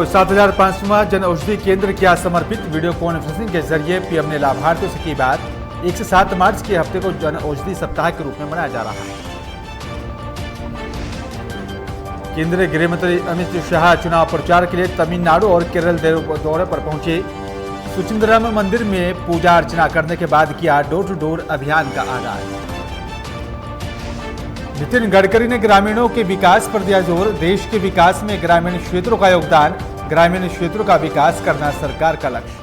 7,500वां जन औषधि केंद्र किया समर्पित। वीडियो कॉन्फ्रेंसिंग के जरिए पीएम ने लाभार्थियों से की बात। 1 से 7 मार्च के हफ्ते को जन औषधि सप्ताह के रूप में मनाया जा रहा है। केंद्रीय गृह मंत्री अमित शाह चुनाव प्रचार के लिए तमिलनाडु और केरल दौरे पर पहुंचे। सुचिंद्रम मंदिर में पूजा अर्चना करने के बाद किया डोर टू डोर अभियान का आगाज। नितिन गडकरी ने ग्रामीणों के विकास पर दिया जोर। देश के विकास में ग्रामीण क्षेत्रों का योगदान, ग्रामीण क्षेत्रों का विकास करना सरकार का लक्ष्य।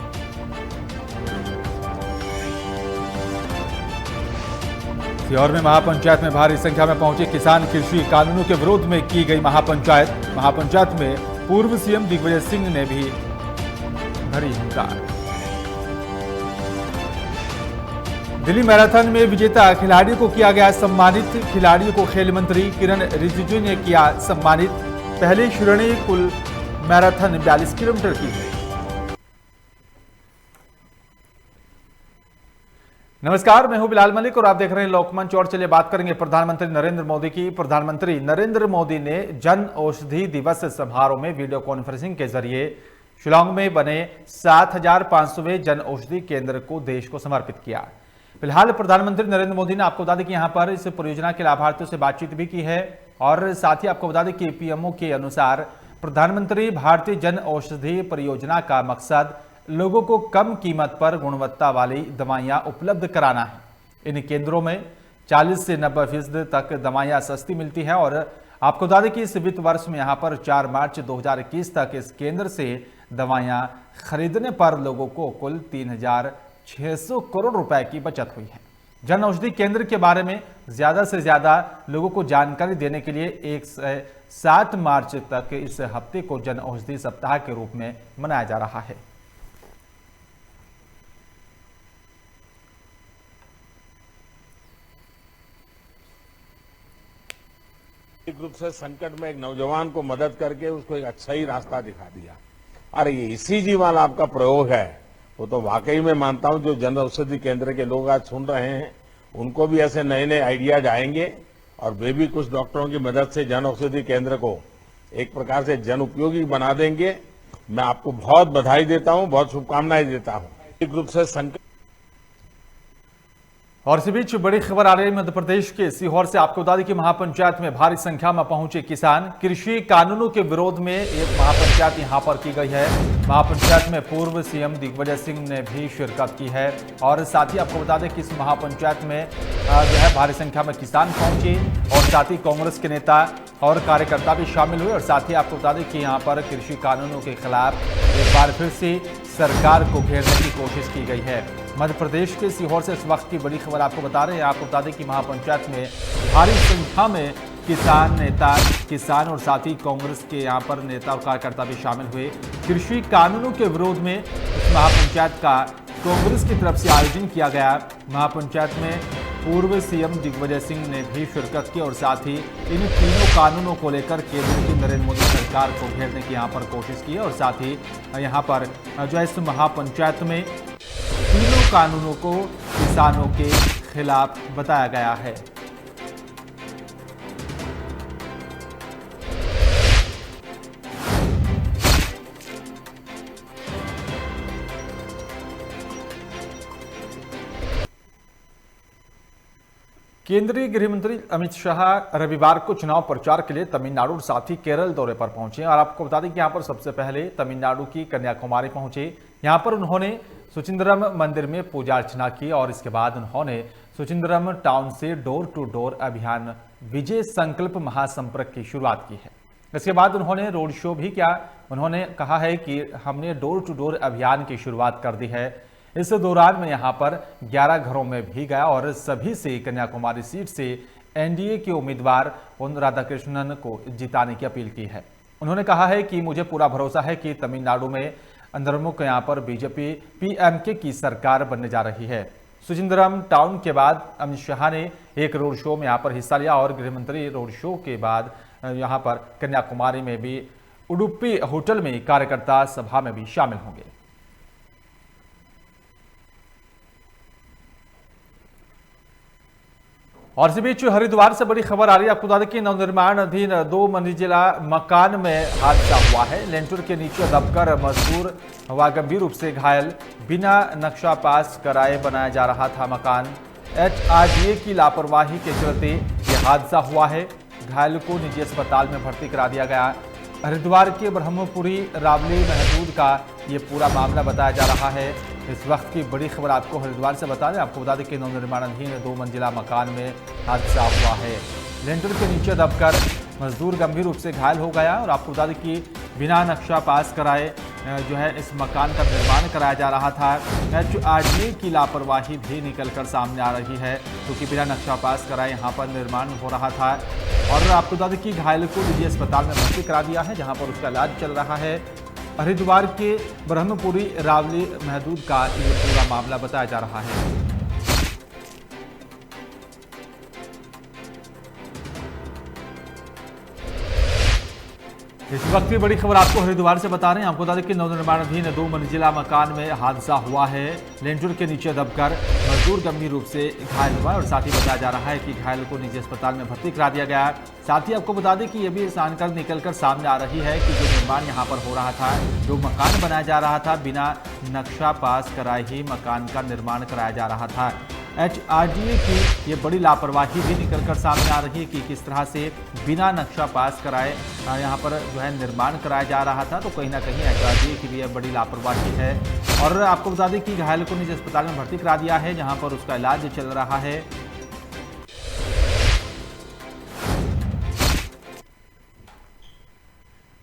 सीहोर में महापंचायत में भारी संख्या में पहुंचे किसान। कृषि कानूनों के विरोध में की गई महापंचायत में पूर्व सीएम दिग्विजय सिंह ने भी भरी हुंकार। दिल्ली मैराथन में विजेता खिलाड़ियों को किया गया सम्मानित। खिलाड़ियों को खेल मंत्री किरण रिजिजू ने किया सम्मानित। पहली श्रेणी कुल मैराथन 42 किलोमीटर की है। नमस्कार, मैं हूं बिलाल मलिक और आप देख रहे हैं लोकमंच। और चलिए बात करेंगे प्रधानमंत्री नरेंद्र मोदी की। प्रधानमंत्री नरेंद्र मोदी ने जन औषधि दिवस समारोह में वीडियो कॉन्फ्रेंसिंग के जरिए शिलांग में बने 7,500वें जन औषधि केंद्र को देश को समर्पित किया। फिलहाल प्रधानमंत्री नरेंद्र मोदी ने आपको बता दें कि यहां पर इस परियोजना के लाभार्थियों से बातचीत भी की है और साथ ही आपको बता दें कि पीएमओ के अनुसार प्रधानमंत्री भारतीय जन औषधि परियोजना का मकसद लोगों को कम कीमत पर गुणवत्ता वाली दवाइयां उपलब्ध कराना है। इन केंद्रों में 40 से 90% तक दवाइयां सस्ती मिलती है और आपको बता दें कि इस वित्त वर्ष में यहां पर 4 मार्च 2021 तक इस केंद्र से दवाइयां खरीदने पर लोगों को कुल 3,600 करोड़ रुपए की बचत हुई है। जन औषधि केंद्र के बारे में ज्यादा से ज्यादा लोगों को जानकारी देने के लिए 1 से 7 मार्च तक इस हफ्ते को जन औषधि सप्ताह के रूप में मनाया जा रहा है। एक रूप से संकट में एक नौजवान को मदद करके उसको एक अच्छा ही रास्ता दिखा दिया। अरे ये इसी जीवन आपका प्रयोग है। वो तो वाकई में मानता हूं जो जन औषधि केंद्र के लोग आज सुन रहे हैं उनको भी ऐसे नए नए आइडियाज आएंगे और वे भी कुछ डॉक्टरों की मदद से जन औषधि केंद्र को एक प्रकार से जन उपयोगी बना देंगे। मैं आपको बहुत बधाई देता हूं, बहुत शुभकामनाएं देता हूं। एक रूप से संकट। और इसी बीच बड़ी खबर आ रही है मध्य प्रदेश के सीहोर से। आपको बता दें कि महापंचायत में भारी संख्या में पहुंचे किसान। कृषि कानूनों के विरोध में एक महापंचायत यहां पर की गई है। महापंचायत में पूर्व सीएम दिग्विजय सिंह ने भी शिरकत की है और साथ ही आपको बता दें कि इस महापंचायत में जो है भारी संख्या में किसान पहुंचे और साथ ही कांग्रेस के नेता और कार्यकर्ता भी शामिल हुए। और साथ ही आपको बता दें कि यहाँ पर कृषि कानूनों के खिलाफ एक बार फिर से सरकार को घेरने की कोशिश की गई है। मध्य प्रदेश के सीहोर से इस वक्त की बड़ी खबर आपको बता रहे हैं। आपको बता दें कि महापंचायत में भारी संख्या में किसान और साथ ही कांग्रेस के यहाँ पर नेता और कार्यकर्ता भी शामिल हुए। कृषि कानूनों के विरोध में इस महापंचायत का कांग्रेस की तरफ से आयोजन किया गया। महापंचायत में पूर्व सीएम दिग्विजय सिंह ने भी शिरकत की और साथ ही इन तीनों कानूनों को लेकर केंद्र की नरेंद्र मोदी सरकार को घेरने की यहाँ पर कोशिश की है। और साथ ही यहाँ पर जो है इस महापंचायत में तीनों कानूनों को किसानों के खिलाफ बताया गया है। केंद्रीय गृह मंत्री अमित शाह रविवार को चुनाव प्रचार के लिए तमिलनाडु और साथ ही केरल दौरे पर पहुंचे और आपको बता दें कि यहां पर सबसे पहले तमिलनाडु की कन्याकुमारी पहुंचे। यहां पर उन्होंने सुचिंद्रम मंदिर में पूजा अर्चना की और इसके बाद उन्होंने सुचिंद्रम टाउन से डोर टू डोर अभियान विजय संकल्प महासंपर्क की शुरुआत की है। इसके बाद उन्होंने रोड शो भी किया। उन्होंने कहा है कि हमने डोर टू डोर अभियान की शुरुआत कर दी है। इस दौरान मैं यहां पर 11 घरों में भी गया और सभी से कन्याकुमारी सीट से एनडीए के उम्मीदवार पोन राधाकृष्णन को जिताने की अपील की है। उन्होंने कहा है कि मुझे पूरा भरोसा है कि तमिलनाडु में अंतर्मुख यहां पर बीजेपी पीएमके की सरकार बनने जा रही है। सुचिंद्रम टाउन के बाद अमित शाह ने एक रोड शो में यहां पर हिस्सा लिया और गृहमंत्री रोड शो के बाद यहां पर कन्याकुमारी में भी उडुपी होटल में कार्यकर्ता सभा में भी शामिल होंगे। और इसी बीच हरिद्वार से बड़ी खबर आ रही है। आपको बता दें कि नवनिर्माण अधीन 2 मंजिला मकान में हादसा हुआ है। लेंटर के नीचे दबकर मजदूर हुआ गंभीर रूप से घायल। बिना नक्शा पास कराए बनाया जा रहा था मकान। HRDA की लापरवाही के चलते यह हादसा हुआ है। घायल को निजी अस्पताल में भर्ती करा दिया गया। हरिद्वार के ब्रह्मपुरी रावली महदूद का ये पूरा मामला बताया जा रहा है। इस वक्त की बड़ी खबर आपको हरिद्वार से बता दें। आपको बता दें कि नवनिर्माणाधीन 2 मंजिला मकान में हादसा हुआ है। लेंटर के नीचे दबकर मजदूर गंभीर रूप से घायल हो गया। और आपको बता दें कि बिना नक्शा पास कराए जो है इस मकान का निर्माण कराया जा रहा था। HRDA की लापरवाही भी निकलकर सामने आ रही है, क्योंकि बिना नक्शा पास कराए यहाँ पर निर्माण हो रहा था। और आपको बता दें कि घायल को निजी अस्पताल में भर्ती करा दिया है, जहाँ पर उसका इलाज चल रहा है। हरिद्वार के ब्रह्मपुरी रावली महदूद का ये पूरा मामला बताया जा रहा है। इस वक्त की बड़ी खबर आपको हरिद्वार से बता रहे हैं। आपको बता दें कि नवनिर्माणाधीन 2 मंजिला मकान में हादसा हुआ है। लेंटर के नीचे दबकर मजदूर गंभीर रूप से घायल हुआ और साथ ही बताया जा रहा है कि घायल को निजी अस्पताल में भर्ती करा दिया गया। साथ ही आपको बता दें कि यह भी जानकारी निकलकर सामने आ रही है कि जो निर्माण यहाँ पर हो रहा था, जो मकान बनाया जा रहा था, बिना नक्शा पास कराए ही मकान का निर्माण कराया जा रहा था। HRDA की ये बड़ी लापरवाही भी निकलकर सामने आ रही है कि किस तरह से बिना नक्शा पास कराए यहाँ पर जो है निर्माण कराया जा रहा था। तो कहीं ना कहीं HRDA की भी यह बड़ी लापरवाही है। और आपको बता दें कि घायल को निजी अस्पताल में भर्ती करा दिया है, जहां पर उसका इलाज चल रहा है।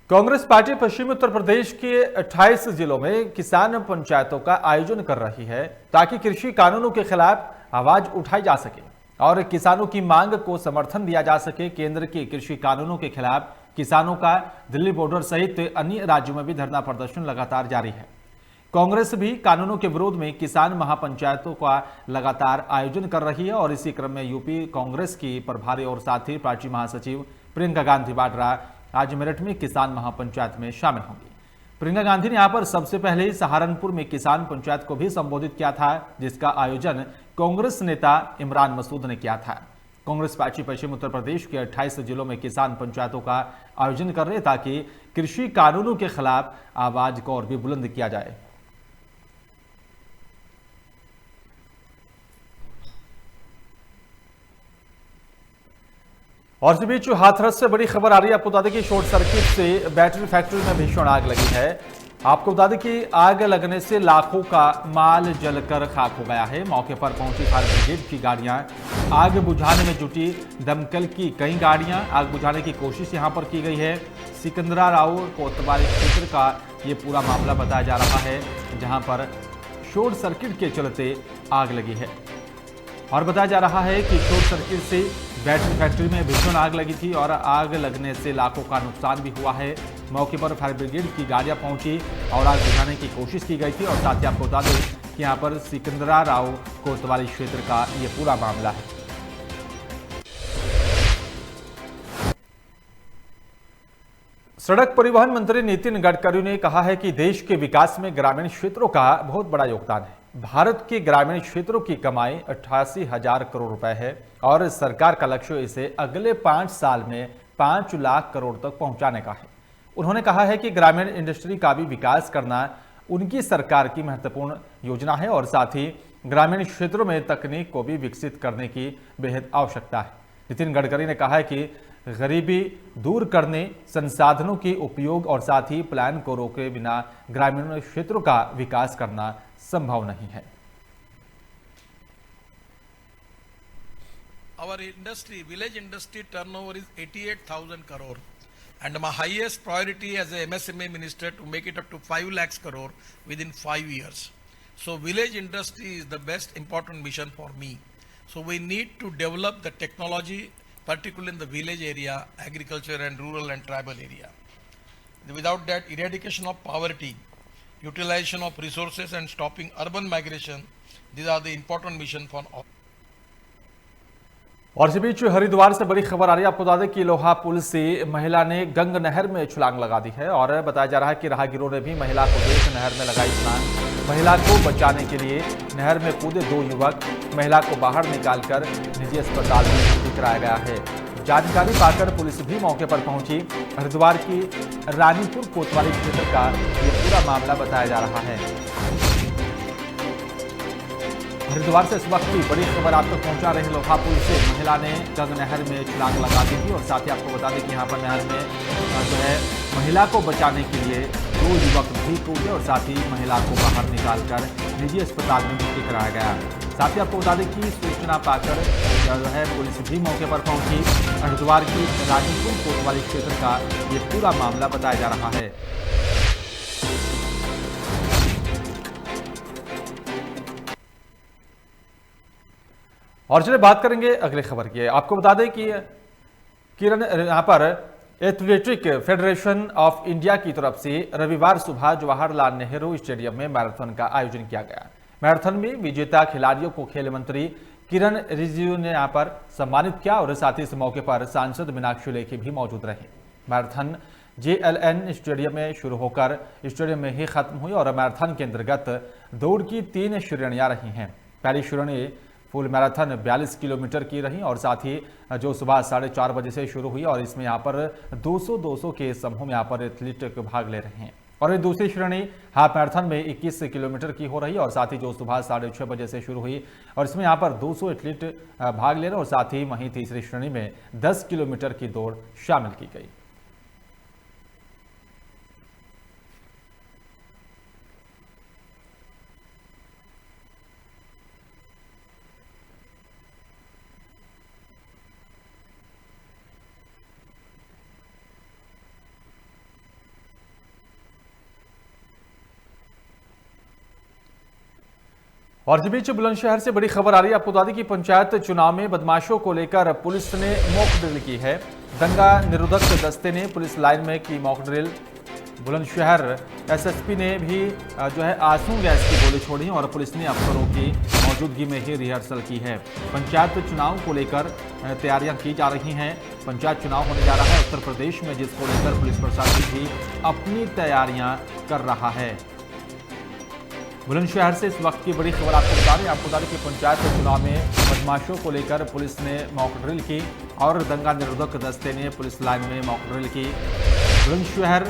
कांग्रेस पार्टी पश्चिमी उत्तर प्रदेश के 28 जिलों में किसान पंचायतों का आयोजन कर रही है, ताकि कृषि कानूनों के खिलाफ आवाज उठाई जा सके और किसानों की मांग को समर्थन दिया जा सके। केंद्र के कृषि कानूनों के खिलाफ किसानों का दिल्ली बॉर्डर सहित अन्य राज्यों में भी धरना प्रदर्शन लगातार जारी है। कांग्रेस भी कानूनों के विरोध में किसान महापंचायतों का लगातार आयोजन कर रही है। और इसी क्रम में यूपी कांग्रेस की प्रभारी और साथ ही पार्टी महासचिव प्रियंका गांधी वाड्रा आज मेरठ में किसान महापंचायत में शामिल होंगी। प्रियंका गांधी ने यहां पर सबसे पहले सहारनपुर में किसान पंचायत को भी संबोधित किया था, जिसका आयोजन कांग्रेस नेता इमरान मसूद ने किया था। कांग्रेस पार्टी पश्चिम उत्तर प्रदेश के 28 जिलों में किसान पंचायतों का आयोजन कर रहे, ताकि कृषि कानूनों के खिलाफ आवाज को और भी बुलंद किया जाए। और इस बीच हाथरस से बड़ी खबर आ रही है। आपको बता दें कि शॉर्ट सर्किट से बैटरी फैक्ट्री में भीषण आग लगी है। आपको बता दें कि आग लगने से लाखों का माल जलकर खाक हो गया है। मौके पर पहुंची फायर ब्रिगेड की गाड़ियां आग बुझाने में जुटी। दमकल की कई गाड़ियां आग बुझाने की कोशिश यहां पर की गई है। सिकंदरा राव कोतवाली क्षेत्र का ये पूरा मामला बताया जा रहा है, जहां पर शॉर्ट सर्किट के चलते आग लगी है। और बताया जा रहा है कि शॉर्ट सर्किट से बैटरी फैक्ट्री में भीषण आग लगी थी और आग लगने से लाखों का नुकसान भी हुआ है। मौके पर फायर ब्रिगेड की गाड़ियां पहुंची और आग बुझाने की कोशिश की गई थी। और साथ ही आपको बता दें कि यहां पर सिकंदरा राव कोतवाली क्षेत्र का ये पूरा मामला है। सड़क परिवहन मंत्री नितिन गडकरी ने कहा है कि देश के विकास में ग्रामीण क्षेत्रों का बहुत बड़ा योगदान है। भारत के ग्रामीण क्षेत्रों की कमाई 88,000 करोड़ रुपए है और सरकार का लक्ष्य इसे अगले 5 साल में 5 लाख करोड़ तक पहुंचाने का है। उन्होंने कहा है कि ग्रामीण इंडस्ट्री का भी विकास करना उनकी सरकार की महत्वपूर्ण योजना है और साथ ही ग्रामीण क्षेत्रों में तकनीक को भी विकसित करने की बेहद आवश्यकता है। नितिन गडकरी ने कहा है कि गरीबी दूर करने, संसाधनों के उपयोग और साथ ही प्लान को रोके बिना ग्रामीण क्षेत्रों का विकास करना संभव नहीं है। Our industry, village industry turnover is 88,000 crore, and my highest priority as a MSME minister to make it up to 5 lakhs crore within 5 years. So village industry is the best important mission for me. So we need to develop the technology, particularly in the village area, agriculture and rural and tribal area. Without that, eradication of poverty, utilization of resources and stopping urban migration, these are the important mission for all. और इसी बीच हरिद्वार से बड़ी खबर आ रही है। आपको बता दें कि लोहा पुल से महिला ने गंग नहर में छलांग लगा दी है और बताया जा रहा है कि राहगीरों ने भी महिला को देख नहर में लगाई छलांग। महिला को बचाने के लिए नहर में कूदे दो युवक, महिला को बाहर निकालकर निजी अस्पताल में भर्ती कराया गया है। जानकारी पाकर पुलिस भी मौके पर पहुंची। हरिद्वार की रानीपुर कोतवाली क्षेत्र का ये पूरा मामला बताया जा रहा है। हरिद्वार से इस वक्त की बड़ी खबर आप तक पहुंचा रही। लोहा पुल से महिला ने गंग नहर में छलांग लगा दी थी और साथ ही आपको बता दें कि यहाँ पर नहर में जो है महिला को बचाने के लिए दो युवक भी कूदे और साथ ही महिला को बाहर निकालकर निजी अस्पताल में भर्ती कराया गया। साथ ही आपको बता दें कि सूचना पाकर जो है पुलिस भी मौके पर पहुंची। हरिद्वार की रानीपुर कोतवाली क्षेत्र का ये पूरा मामला बताया जा रहा है। और चलिए बात करेंगे अगले खबर की। आपको बता दें कि किरण यहाँ पर एथलेटिक फेडरेशन ऑफ इंडिया की तरफ से रविवार सुबह जवाहरलाल नेहरू स्टेडियम में मैराथन का आयोजन किया गया। मैराथन में विजेता खिलाड़ियों को खेल मंत्री किरण रिजिजू ने यहाँ पर सम्मानित किया और साथ ही इस मौके पर सांसद मीनाक्षी लेखी भी मौजूद रहे। मैराथन JLN स्टेडियम में शुरू होकर स्टेडियम में ही खत्म हुई और मैराथन के अंतर्गत दौड़ की 3 श्रेणियां रही हैं। पहली श्रेणी फुल मैराथन 42 किलोमीटर की रही और साथ ही जो सुबह 4:30 बजे से शुरू हुई और इसमें यहाँ पर 200-200 के समूह में यहाँ पर एथलीट भाग ले रहे हैं। और ये दूसरी श्रेणी हाफ मैराथन में 21 किलोमीटर की हो रही है और साथ ही जो सुबह 6:30 बजे से शुरू हुई और इसमें यहाँ पर 200 एथलीट भाग ले रहे और साथ ही वहीं तीसरी श्रेणी में 10 किलोमीटर की दौड़ शामिल की गई। और इस बीच बुलंदशहर से बड़ी खबर आ रही है। आपको बता दें कि पंचायत चुनाव में बदमाशों को लेकर पुलिस ने मॉक ड्रिल की है। दंगा निरोधक दस्ते ने पुलिस लाइन में की मॉक ड्रिल। बुलंदशहर SSP ने भी जो है आंसू गैस की गोली छोड़ी और पुलिस ने अफसरों की मौजूदगी में ही रिहर्सल की है। पंचायत चुनाव को लेकर तैयारियां की जा रही हैं। पंचायत चुनाव होने जा रहा है उत्तर प्रदेश में, जिसको लेकर पुलिस प्रशासन भी अपनी तैयारियां कर रहा है। बुलंदशहर से इस वक्त की बड़ी खबर आपको बता रहे हैं। आपको बता दें कि पंचायत चुनाव में बदमाशों को लेकर पुलिस ने मॉक ड्रिल की और दंगा निरोधक दस्ते ने पुलिस लाइन में मॉक ड्रिल की। बुलंदशहर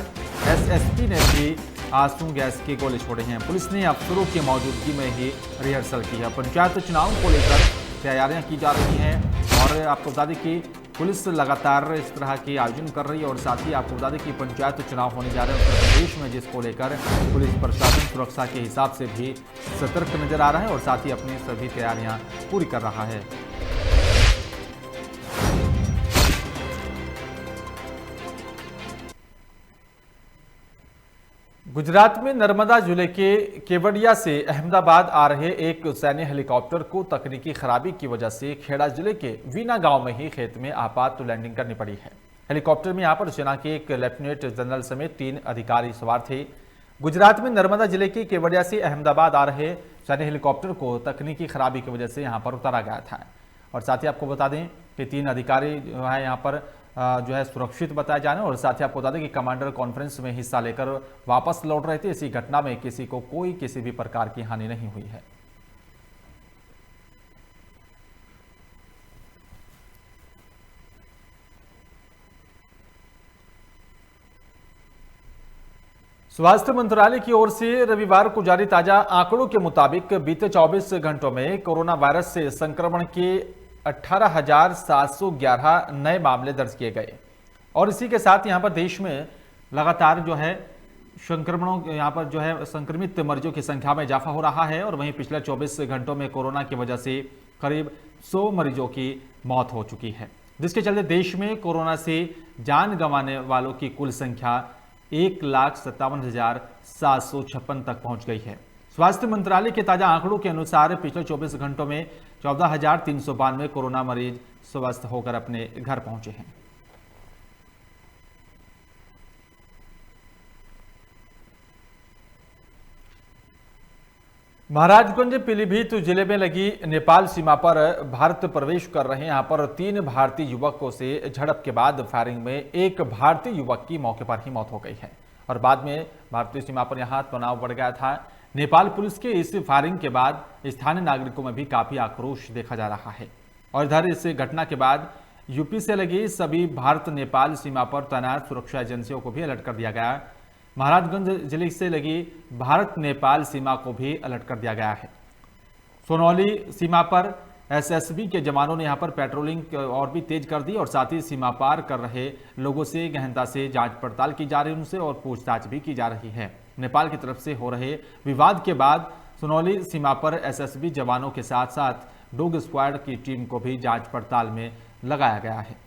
SSP ने भी आंसू गैस की गोले छोड़े हैं। पुलिस ने अफसरों की मौजूदगी में ही रिहर्सल की है। पंचायत चुनाव को लेकर तैयारियां की जा रही हैं और आपको बता दें कि पुलिस लगातार इस तरह के आयोजन कर रही है और साथ ही आपको बता दें कि पंचायत चुनाव होने जा रहे हैं उत्तर प्रदेश में, जिसको लेकर पुलिस प्रशासन सुरक्षा के हिसाब से भी सतर्क नजर आ रहा है और साथ ही अपनी सभी तैयारियां पूरी कर रहा है। गुजरात में नर्मदा जिले के केवड़िया से अहमदाबाद आ रहे एक सैन्य हेलीकॉप्टर को तकनीकी खराबी की वजह से खेड़ा जिले के वीना गांव में ही खेत में आपात लैंडिंग करनी पड़ी है। हेलीकॉप्टर में यहां पर सेना के एक लेफ्टिनेंट जनरल समेत 3 अधिकारी सवार थे। गुजरात में नर्मदा जिले के केवड़िया से अहमदाबाद आ रहे सैन्य हेलीकॉप्टर को तकनीकी खराबी की वजह से यहाँ पर उतारा गया था और साथ ही आपको बता दें कि 3 अधिकारी जो है यहाँ पर जो है सुरक्षित बताए जाने और साथ ही आपको बता दें कि कमांडर कॉन्फ्रेंस में हिस्सा लेकर वापस लौट रहे थे। इसी घटना में किसी को किसी भी प्रकार की हानि नहीं हुई है। स्वास्थ्य मंत्रालय की ओर से रविवार को जारी ताजा आंकड़ों के मुताबिक बीते 24 घंटों में कोरोना वायरस से संक्रमण के 18,711 नए मामले दर्ज किए गए और इसी के साथ यहां पर देश में लगातार जो है यहाँ पर जो है संक्रमित मरीजों की संख्या में इजाफा हो रहा है और वहीं पिछले 24 घंटों में कोरोना की वजह से करीब 100 मरीजों की मौत हो चुकी है, जिसके चलते देश में कोरोना से जान गंवाने वालों की कुल संख्या 1,57,756 तक पहुंच गई है। स्वास्थ्य मंत्रालय के ताजा आंकड़ों के अनुसार पिछले 24 घंटों में 14,392 कोरोना मरीज स्वस्थ होकर अपने घर पहुंचे हैं। महाराजगंज पीलीभीत जिले में लगी नेपाल सीमा पर भारत प्रवेश कर रहे यहां पर 3 भारतीय युवकों से झड़प के बाद फायरिंग में एक भारतीय युवक की मौके पर ही मौत हो गई है और बाद में भारतीय सीमा पर यहां तनाव बढ़ गया था। नेपाल पुलिस के इस फायरिंग के बाद स्थानीय नागरिकों में भी काफी आक्रोश देखा जा रहा है और इधर इस घटना के बाद यूपी से लगी सभी भारत नेपाल सीमा पर तैनात सुरक्षा एजेंसियों को भी अलर्ट कर दिया गया। महाराजगंज जिले से लगी भारत नेपाल सीमा को भी अलर्ट कर दिया गया है। सोनौली सीमा पर एसएसबी के जवानों ने यहां पर पेट्रोलिंग और भी तेज कर दी और साथ ही सीमा पार कर रहे लोगों से गहनता से जांच पड़ताल की जा रही है, उनसे और पूछताछ भी की जा रही है। नेपाल की तरफ से हो रहे विवाद के बाद सोनौली सीमा पर एसएसबी जवानों के साथ साथ डॉग स्क्वाड की टीम को भी जांच पड़ताल में लगाया गया है।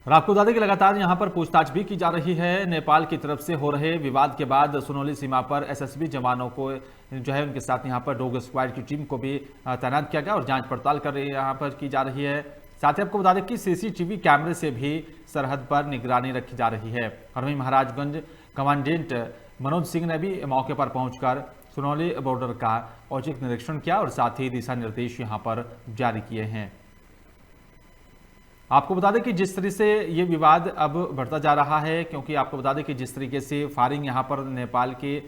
और आपको बता दें कि लगातार यहां पर पूछताछ भी की जा रही है। नेपाल की तरफ से हो रहे विवाद के बाद सोनौली सीमा पर एसएसबी जवानों को जो है उनके साथ यहां पर डॉग स्क्वाड की टीम को भी तैनात किया गया और जांच पड़ताल कर रही यहां पर की जा रही है। साथ ही आपको बता दें कि सीसीटीवी कैमरे से भी सरहद पर निगरानी रखी जा रही है। और वहीं महाराजगंज कमांडेंट मनोज सिंह ने भी मौके पर पहुंचकर सोनौली बॉर्डर का औचक निरीक्षण किया और साथ ही दिशा निर्देश यहां पर जारी किए हैं। आपको बता दें कि जिस तरह से ये विवाद अब बढ़ता जा रहा है, क्योंकि आपको बता दें कि जिस तरीके से फायरिंग यहाँ पर नेपाल के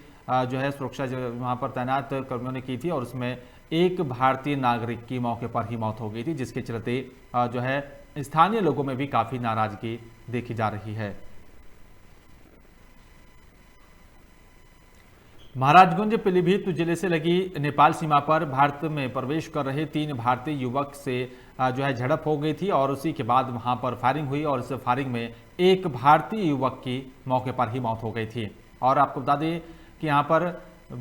जो है सुरक्षा वहाँ पर तैनात कर्मियों ने की थी और उसमें एक भारतीय नागरिक की मौके पर ही मौत हो गई थी, जिसके चलते जो है स्थानीय लोगों में भी काफ़ी नाराजगी देखी जा रही है। महाराजगंज पीलीभीत जिले से लगी नेपाल सीमा पर भारत में प्रवेश कर रहे 3 भारतीय युवक से जो है झड़प हो गई थी और उसी के बाद वहां पर फायरिंग हुई और इस फायरिंग में एक भारतीय युवक की मौके पर ही मौत हो गई थी। और आपको बता दें कि यहां पर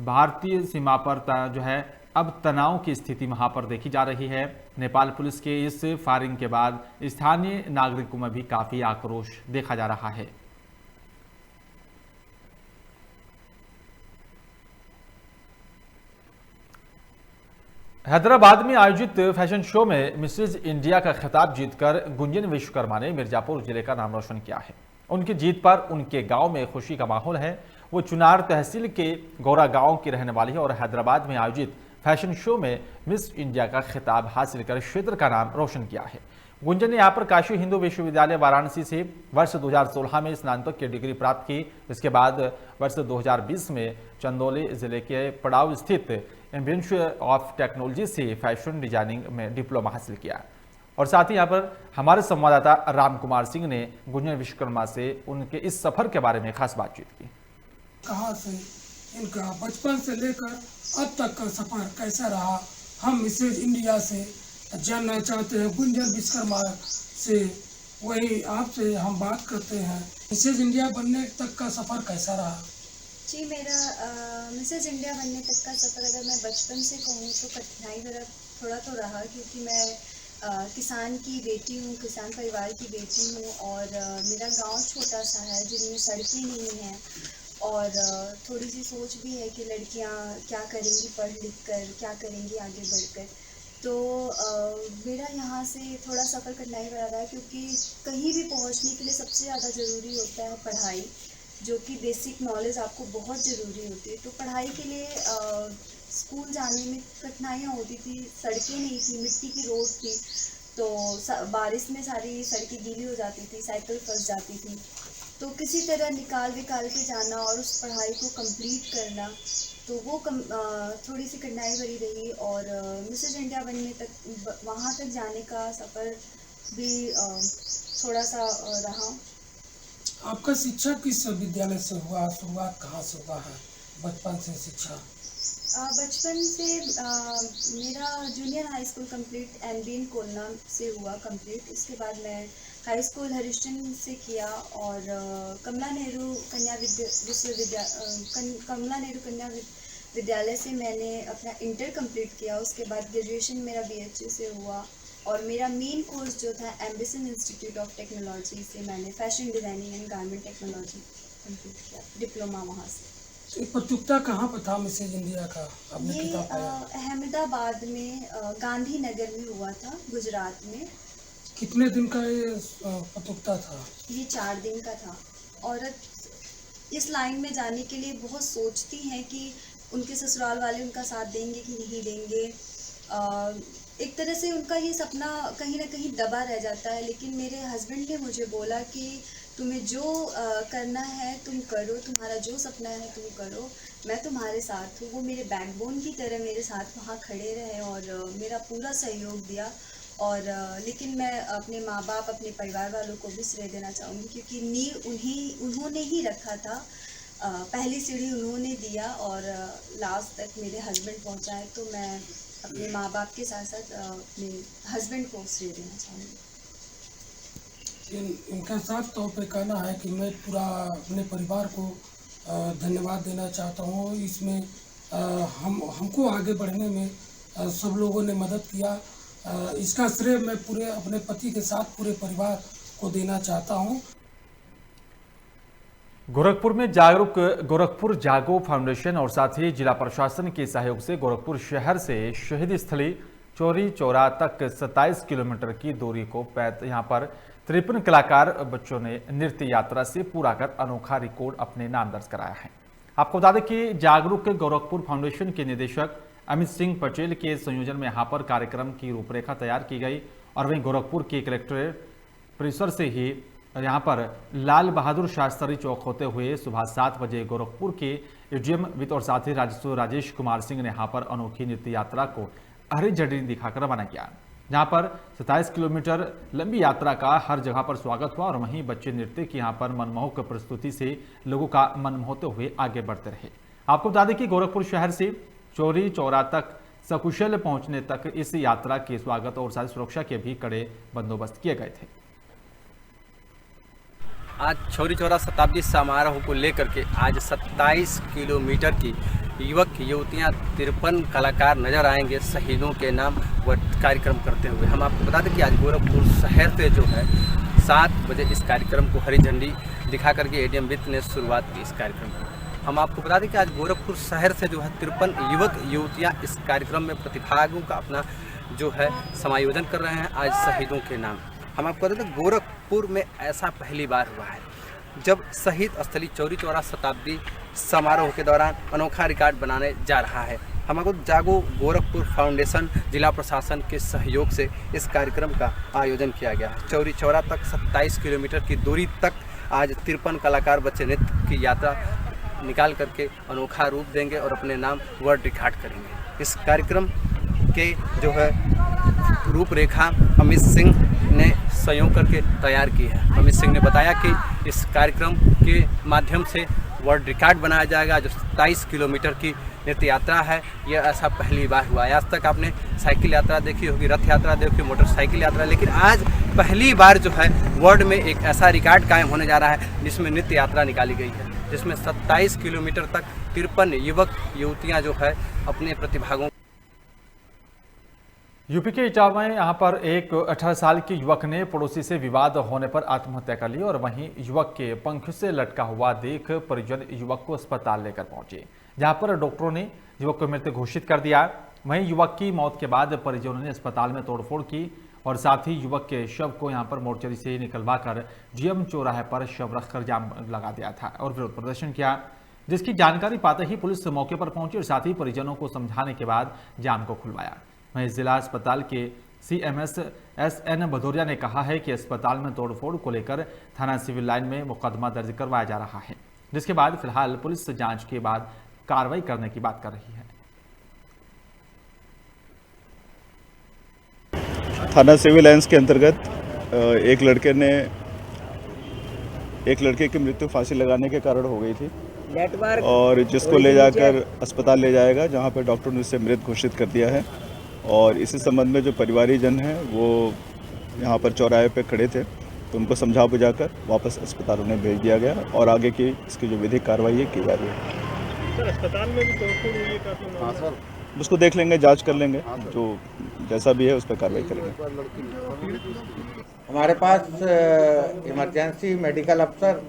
भारतीय सीमा पर जो है अब तनाव की स्थिति वहां पर देखी जा रही है। नेपाल पुलिस के इस फायरिंग के बाद स्थानीय नागरिकों में भी काफी आक्रोश देखा जा रहा है। हैदराबाद में आयोजित फैशन शो में मिसेज इंडिया का खिताब जीतकर गुंजन विश्वकर्मा ने मिर्जापुर जिले का नाम रोशन किया है। उनकी जीत पर उनके गांव में खुशी का माहौल है। वो चुनार तहसील के गौरा गांव की रहने वाली है और हैदराबाद में आयोजित फैशन शो में मिस इंडिया का खिताब हासिल कर क्षेत्र का नाम रोशन किया है। गुंजन ने यहाँ पर काशी हिंदू विश्वविद्यालय वाराणसी से वर्ष 2016 में स्नातक की डिग्री प्राप्त की। इसके बाद वर्ष 2020 में चंदौली जिले के पड़ाव स्थित इंस्टीट्यूट ऑफ टेक्नोलॉजी से फैशन डिजाइनिंग में डिप्लोमा हासिल किया। और साथ ही यहाँ पर हमारे संवाददाता राम कुमार सिंह ने गुंजन विश्वकर्मा से उनके इस सफर के बारे में खास बातचीत की। कहाँ से इनका बचपन से लेकर अब तक का सफर कैसा रहा, हम मिसेज इंडिया से जानना चाहते हैं। गुंजन विश्वकर्मा से वही आपसे हम बात करते हैं। मिसेज इंडिया बनने तक का सफर कैसा रहा? जी, मेरा मिसेज इंडिया बनने तक का सफ़र अगर मैं बचपन से कहूँ तो कठिनाई भरा थोड़ा तो रहा, क्योंकि मैं किसान की बेटी हूँ, किसान परिवार की बेटी हूँ और मेरा गांव छोटा सा है जिनमें सड़कें नहीं हैं और थोड़ी सी सोच भी है कि लड़कियाँ क्या करेंगी पढ़ लिख कर, क्या करेंगी आगे बढ़कर। तो मेरा यहाँ से थोड़ा सफ़र कठिनाई भरा रहा, क्योंकि कहीं भी पहुँचने के लिए सबसे ज़्यादा ज़रूरी होता है पढ़ाई, जो कि बेसिक नॉलेज आपको बहुत ज़रूरी होती है। तो पढ़ाई के लिए स्कूल जाने में कठिनाइयाँ होती थी, सड़कें नहीं थी, मिट्टी की रोड थी, तो बारिश में सारी सड़कें गीली हो जाती थी, साइकिल फंस जाती थी। तो किसी तरह निकाल के जाना और उस पढ़ाई को कंप्लीट करना, तो वो थोड़ी सी कठिनाई भरी रही। और मिसेज इंडिया बनने तक, वहाँ तक जाने का सफ़र भी थोड़ा सा रहा। आपका शिक्षा किस विद्यालय से हुआ? शुरुआत कहाँ से हुआ है बचपन से शिक्षा? बचपन से मेरा junior high school complete MBN कोलना से हुआ कंप्लीट। इसके बाद मैं हाई स्कूल हरिश्चंद्र से किया और कमला नेहरू कन्या विद्यालय से मैंने अपना इंटर कंप्लीट किया। उसके बाद ग्रेजुएशन मेरा बीएचयू से हुआ और मेरा मेन कोर्स जो था एम्बिसन इंस्टीट्यूट ऑफ टेक्नोलॉजी से मैंने fashion designing and garment technology complete किया, डिप्लोमा वहाँ से। ये प्रतियोगिता कहाँ पर था मिसेज इंडिया का? ये अहमदाबाद में गांधीनगर में हुआ था, गुजरात में। कितने दिन का ये प्रतियोगिता था? ये 4 दिन का था। औरत इस लाइन में जाने के लिए बहुत सोचती हैं कि उनके ससुराल वाले उनका साथ देंगे कि नहीं देंगे। एक तरह से उनका ये सपना कहीं ना कहीं दबा रह जाता है, लेकिन मेरे हस्बैंड ने मुझे बोला कि तुम्हें जो करना है तुम करो, तुम्हारा जो सपना है तुम करो, मैं तुम्हारे साथ हूँ। वो मेरे बैकबोन की तरह मेरे साथ वहाँ खड़े रहे और मेरा पूरा सहयोग दिया। और लेकिन मैं अपने माँ बाप, अपने परिवार वालों को भी श्रेय देना चाहूँगी, क्योंकि नींव उन्होंने ही रखा था। पहली सीढ़ी उन्होंने दिया और लास्ट तक मेरे हस्बैंड पहुँचाए। तो मैं अपने माँ बाप के साथ साथ अपने हस्बैंड को श्रेय देना चाहूँगी। इनका साफ तौर पे कहना है कि मैं पूरा अपने परिवार को धन्यवाद देना चाहता हूँ। इसमें हमको आगे बढ़ने में सब लोगों ने मदद किया। इसका श्रेय मैं पूरे अपने पति के साथ पूरे परिवार को देना चाहता हूँ। गोरखपुर में गोरखपुर जागो फाउंडेशन और साथ ही जिला प्रशासन के सहयोग से गोरखपुर शहर से शहीद स्थली चौरी चौरा तक 27 किलोमीटर की दूरी को यहाँ पर 53 कलाकार बच्चों ने नृत्य यात्रा से पूरा कर अनोखा रिकॉर्ड अपने नाम दर्ज कराया है। आपको बता दें कि जागरूक गोरखपुर फाउंडेशन के निदेशक अमित सिंह पटेल के संयोजन में यहाँ पर कार्यक्रम की रूपरेखा तैयार की गई और वहीं गोरखपुर के कलेक्ट्रेट परिसर से ही यहाँ पर लाल बहादुर शास्त्री चौक होते हुए सुबह 7 बजे गोरखपुर के एडीएम वित्त और साथी राजस्व राजेश कुमार सिंह ने यहाँ पर अनोखी नृत्य यात्रा को हरी झंडी दिखाकर रवाना किया। जहाँ पर 27 किलोमीटर लंबी यात्रा का हर जगह पर स्वागत हुआ और वहीं बच्चे नृत्य की यहाँ पर मनमोहक प्रस्तुति से लोगों का मन मोहते हुए आगे बढ़ते रहे। आपको बता दें कि गोरखपुर शहर से चौरी चौरा तक सकुशल पहुंचने तक इस यात्रा के स्वागत और साथ सुरक्षा के भी कड़े बंदोबस्त किए गए थे। आज चौरी चौरा शताब्दी समारोह को लेकर के आज 27 किलोमीटर की युवक युवतियां 53 कलाकार नजर आएंगे शहीदों के नाम व कार्यक्रम करते हुए। हम आपको बता दें कि आज गोरखपुर शहर से जो है 7 बजे इस कार्यक्रम को हरी झंडी दिखा करके एडीएम वित्त ने शुरुआत की इस कार्यक्रम को। हम आपको बता दें कि आज गोरखपुर शहर से जो है 53 युवक युवतियां इस कार्यक्रम में प्रतिभागियों का अपना जो है समायोजन कर रहे हैं आज शहीदों के नाम। हम आपको बता दें गोरखपुर में ऐसा पहली बार हुआ है जब शहीद स्थली चौरी चौरा शताब्दी समारोह के दौरान अनोखा रिकॉर्ड बनाने जा रहा है। हम आपको जागो गोरखपुर फाउंडेशन जिला प्रशासन के सहयोग से इस कार्यक्रम का आयोजन किया गया है। चौरी चौरा तक 27 किलोमीटर की दूरी तक आज 53 कलाकार बच्चे नृत्य की यात्रा निकाल करके अनोखा रूप देंगे और अपने नाम वर्ल्ड रिकॉर्ड करेंगे। इस कार्यक्रम के जो है रूपरेखा अमित सिंह ने सहयोग करके तैयार की है। अमित सिंह ने बताया कि इस कार्यक्रम के माध्यम से वर्ल्ड रिकॉर्ड बनाया जाएगा। जो 27 किलोमीटर की नृत्य यात्रा है यह ऐसा पहली बार हुआ है। आज तक आपने साइकिल यात्रा देखी होगी, रथ यात्रा देखी, मोटरसाइकिल यात्रा, लेकिन आज पहली बार जो है वर्ल्ड में एक ऐसा रिकॉर्ड कायम होने जा रहा है जिसमें नृत्य यात्रा निकाली गई है, जिसमें 27 किलोमीटर तक 53 युवक युवतियां जो है अपने प्रतिभागों। यूपी के इटावा में यहाँ पर एक 18 साल के युवक ने पड़ोसी से विवाद होने पर आत्महत्या कर ली और वहीं युवक के पंख से लटका हुआ देख परिजन युवक को अस्पताल लेकर पहुंचे, जहां पर डॉक्टरों ने युवक को मृत घोषित कर दिया। वहीं युवक की मौत के बाद परिजनों ने अस्पताल में तोड़फोड़ की और साथ ही युवक के शव को यहां पर मोर्चरी से निकलवा कर जीएम चौराहे पर शव रखकर जाम लगा दिया था और विरोध प्रदर्शन किया, जिसकी जानकारी पाते ही पुलिस मौके पर पहुंची और साथ ही परिजनों को समझाने के बाद जाम को खुलवाया। वहीं जिला अस्पताल के CMS SN भदौरिया ने कहा है कि अस्पताल में तोड़फोड़ को लेकर थाना सिविल लाइन में मुकदमा दर्ज करवाया जा रहा है, जिसके बाद फिलहाल पुलिस जांच के बाद कार्रवाई करने की बात कर रही है। थाना सिविल लाइन्स के अंतर्गत एक लड़के की मृत्यु फांसी लगाने के कारण हो गई थी और जिसको ले जाकर अस्पताल ले जाएगा, जहां पर डॉक्टर ने उसे मृत घोषित कर दिया है। और इसी संबंध में जो परिवारीजन हैं वो यहाँ पर चौराहे पे खड़े थे, तो उनको समझा बुझाकर वापस अस्पताल उन्हें भेज दिया गया और आगे की इसकी जो विधिक कार्रवाई है की जा रही है। सर अस्पताल में भी तोड़फोड़ हुई है काफी? हाँ सर, उसको देख लेंगे, जांच कर लेंगे, जो जैसा भी है उस पर कार्रवाई करेंगे। हमारे पास इमरजेंसी मेडिकल अफसर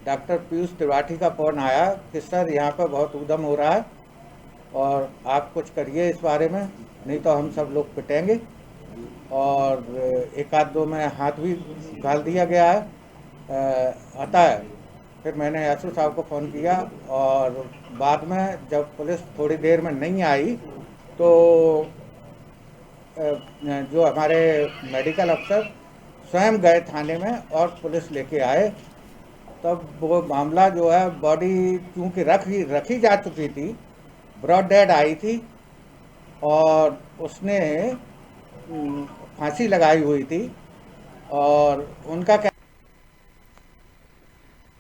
डॉक्टर पीयूष त्रिपाठी का फोन आया कि सर यहाँ पर बहुत उद्यम हो रहा है और आप कुछ करिए इस बारे में, नहीं तो हम सब लोग पिटेंगे। और एक आध दो में हाथ भी घाल दिया गया है। आता है फिर मैंने यासू साहब को फ़ोन किया और बाद में जब पुलिस थोड़ी देर में नहीं आई तो जो हमारे मेडिकल अफसर स्वयं गए थाने में और पुलिस लेके आए। तब वो मामला जो है बॉडी क्योंकि रखी जा चुकी थी, ब्रॉड डेड आई थी और उसने फांसी लगाई हुई थी और उनका क्या।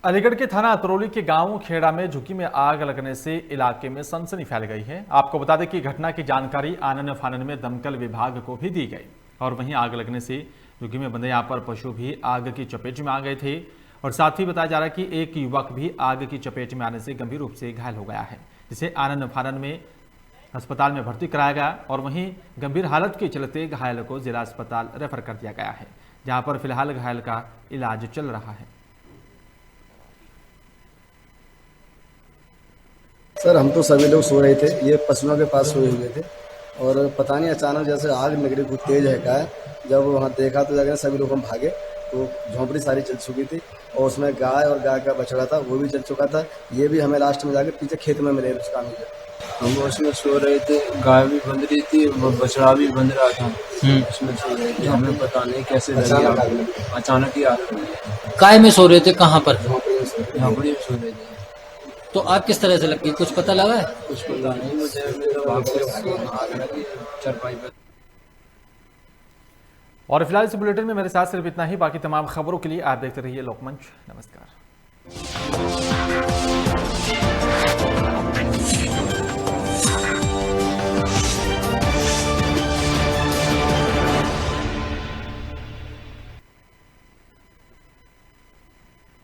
अलीगढ़ के थाना अतरौली के गांव खेड़ा में झुग्गी में आग लगने से इलाके में सनसनी फैल गई है। आपको बता दें कि घटना की जानकारी आनन फानन में दमकल विभाग को भी दी गई और वहीं आग लगने से झुग्गी में बंधे यहां पर पशु भी आग की चपेट में आ गए थे और साथ ही बताया जा रहा है कि एक युवक भी आग की चपेट में आने से गंभीर रूप से घायल हो गया है, जिसे आनन फानन में अस्पताल में भर्ती कराया गया और वहीं गंभीर हालत के चलते घायल को जिला अस्पताल रेफर कर दिया गया है, जहां पर फिलहाल घायल का इलाज चल रहा है। सर हम तो सभी लोग सो रहे थे, ये पशुओं के पास सोए हुए थे और पता नहीं अचानक जैसे आग लग रही, कुछ तेज है क्या है। जब वहाँ देखा तो जगह सभी लोग हम भागे तो झोंपड़ी सारी जल चुकी थी और उसमें गाय और गाय का बछड़ा था वो भी जल चुका था। ये भी हमें लास्ट में जाके पीछे खेत में मिले उसका मिले। हम उसमें सो रहे थे, गाय भी बंध रही थी और बछड़ा भी बंध रहा था, उसमें सो रहे थे। हमें पता नहीं कैसे अचानक ही आग लगी। काय में सो रहे थे? कहाँ पर? झोंपड़ी में सो रहे थे। तो आग किस तरह से लगी, कुछ पता लगा है? कुछ पता नहीं मुझे, आग लगी चरपाई पर। और फिलहाल इस बुलेटिन में मेरे साथ सिर्फ इतना ही। बाकी तमाम खबरों के लिए आप देखते रहिए लोकमंच। नमस्कार।